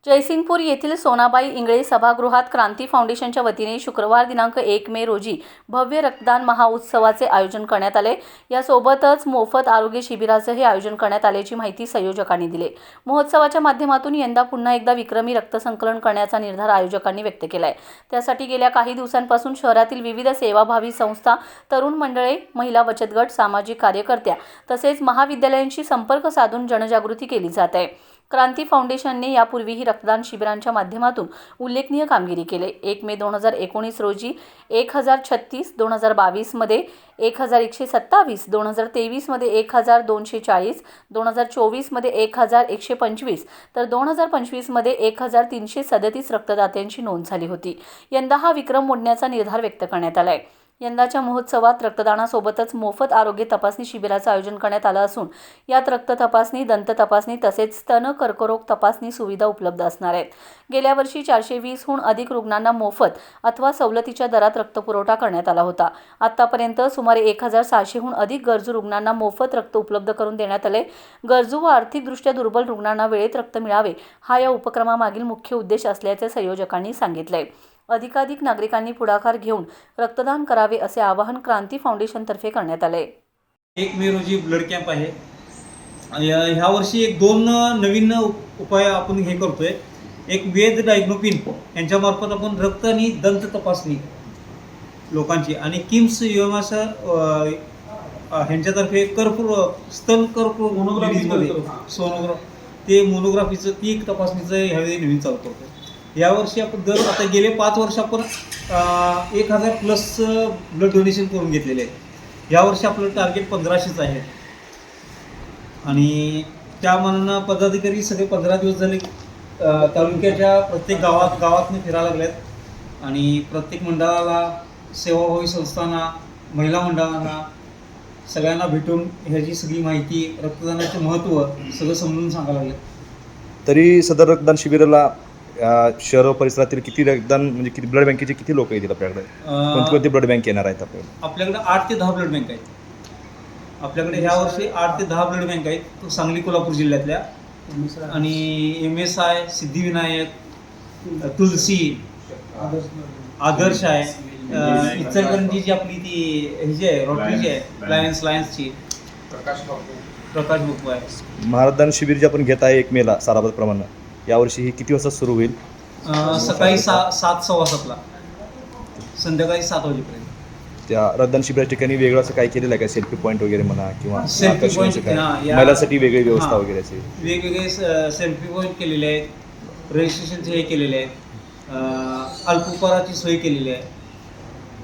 जयसिंगपूर येथील सोनाबाई इंगळे सभागृहात क्रांती फाउंडेशनच्या वतीने शुक्रवार दिनांक 1 मे रोजी भव्य रक्तदान महाउत्सवाचे आयोजन करण्यात आले। यासोबतच मोफत आरोग्य शिबिराचेही आयोजन करण्यात आल्याची माहिती संयोजकांनी दिली। महोत्सवाच्या माध्यमातून यंदा पुन्हा एकदा विक्रमी रक्तसंकलन करण्याचा निर्धार आयोजकांनी व्यक्त केला आहे। त्यासाठी गेल्या काही दिवसांपासून शहरातील विविध सेवाभावी संस्था, तरुण मंडळे, महिला बचत गट, सामाजिक कार्यकर्त्या तसेच महाविद्यालयांशी संपर्क साधून जनजागृती केली जात आहे। क्रांती फाउंडेशनने यापूर्वीही रक्तदान शिबिरांच्या माध्यमातून उल्लेखनीय कामगिरी केली। 1 मे 2019 रोजी 1036, 2022 मध्ये 1127, 2023 मध्ये 1240, 2024 मध्ये 1125 तर 2025 मध्ये 1337 रक्तदात्यांची नोंद झाली होती। यंदा हा विक्रम मोडण्याचा निर्धार व्यक्त करण्यात आला आहे। यंदाच्या महोत्सवात रक्तदानासोबतच मोफत आरोग्य तपासणी शिबिराचं आयोजन करण्यात आलं असून यात रक्त तपासणी, दंत तपासणी तसेच स्तन कर्करोग तपासणी सुविधा उपलब्ध असणार आहेत। गेल्या वर्षी 420हून अधिक रुग्णांना मोफत अथवा सवलतीच्या दरात रक्तपुरवठा करण्यात आला होता। आतापर्यंत सुमारे 1600हून अधिक गरजू रुग्णांना मोफत रक्त उपलब्ध करून देण्यात आले। गरजू व आर्थिकदृष्ट्या दुर्बल रुग्णांना वेळेत रक्त मिळावे हा या उपक्रमामागील मुख्य उद्देश असल्याचे संयोजकांनी सांगितले। अधिकाधिक नागरिकांनी पुढाकार घेऊन रक्तदान करावे असे आवाहन क्रांती फाउंडेशनतर्फे करण्यात आले। 1 मे रोजी ब्लड कॅम्प आहे। ह्या वर्षी दोन नवीन उपाय आपण हे करतोय। एक वेद डायग्नोपिन यांच्यामार्फत आपण रक्त आणि दंत तपासणी लोकांची आणि किम्स युएमएस ह्यांच्यातर्फे स्तन कर्करोग मोनोग्राफीमध्ये ते मोनोग्राफीचं ती तपासणीचं ह्यावेळी नवीन चालू करतोय। यावर्षी आपण आता गेले 5 वर्ष आपण 1000+ ब्लड डोनेशन करून घेतलेले आहे। यावर्षी आपलं टार्गेट 1500च आहे आणि त्या मानानं पदाधिकारी सगळे 15 दिवस झाले तालुक्याच्या प्रत्येक गावातून फिरायला लागलेत आणि प्रत्येक मंडळाला, सेवाभावी संस्थांना, महिला मंडळांना सगळ्यांना भेटून ह्याची सगळी माहिती, रक्तदानाचे महत्त्व सगळं समजून सांगायला लागले। तरी सदर रक्तदान शिबिराला शहर परिसरातील किती रक्तदान म्हणजे किती ब्लड बँकेचे किती लोक येतील आपल्याकडे? कोणती ब्लड बँक येणार आहेत आपल्याकडे 8 ते 10 ब्लड बँक आहेत। आपल्याकडे ह्या वर्षी 8 ते 10 ब्लड बँक आहेत सांगली, कोल्हापूर जिल्ह्यातल्या आणि MSI, सिद्धिविनायक, तुलसी, आदर्श आहे, इचलकरंजीची आपली ती ह्याची आहे, रोटरीची आहे, लायन्सची प्रकाश बुक आहे। महारक्तदान शिबिर जे आपण घेत आहे 1 मेला साराप्रमाणे यावर्षी ही किती वाजता सुरू होईल? सकाळी 7:15 संध्याकाळी 7 वाजेपर्यंत। त्या रक्तदान शिबिराच्या ठिकाणी वेगळं असं काय केलेलं आहे का? सेल्फी पॉईंट वगैरे म्हणा किंवा सेल्फी पॉईंट, महिलांसाठी वेगळी व्यवस्था वगैरे असेल? वेगवेगळे सेल्फी पॉईंट केलेले आहेत, रजिस्ट्रेशनचे हे केलेले आहेत, अल्पोपहाराची सोय केलेली आहे।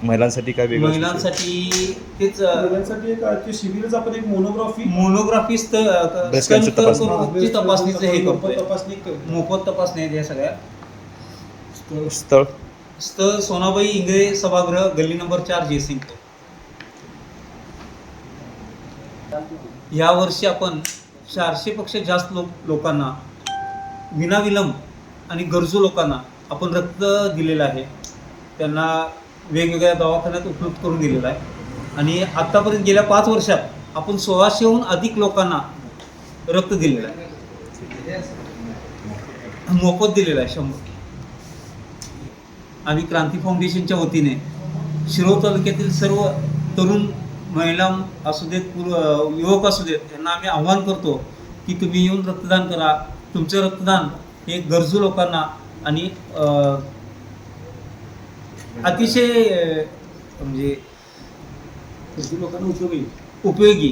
महिलांसाठी काय वेगळं? महिलांसाठी तेच महिलांसाठी शिबिरच आपण एक मोनोग्राफी तपासणीचं हे करतोय। मोफत तपासणी आहेत या सगळ्या। स्थळ सोनाबाई इंगळे सभागृह, गल्ली नंबर 4, जयसिंगपूर। यावर्षी आपण 400 पेक्षा जास्त लोकांना विनाविलंब आणि गरजू लोकांना आपण रक्त दिलेलं आहे। त्यांना वेगवेगळ्या दवाखान्यात उपलब्ध करून दिलेला आहे आणि आतापर्यंत गेल्या 5 वर्षात आपण 1600हून अधिक लोकांना रक्त दिलेलं आहे, मोफत दिलेलं आहे 100। आम्ही क्रांती फाउंडेशनच्या वतीने शिरोळ तालुक्यातील सर्व तरुण महिला असू देत, युवक असू देत यांना आम्ही आव्हान करतो की तुम्ही येऊन रक्तदान करा। तुमचं रक्तदान हे गरजू लोकांना आणि अतिशय म्हणजे लोकांना उपयोगी उपयोगी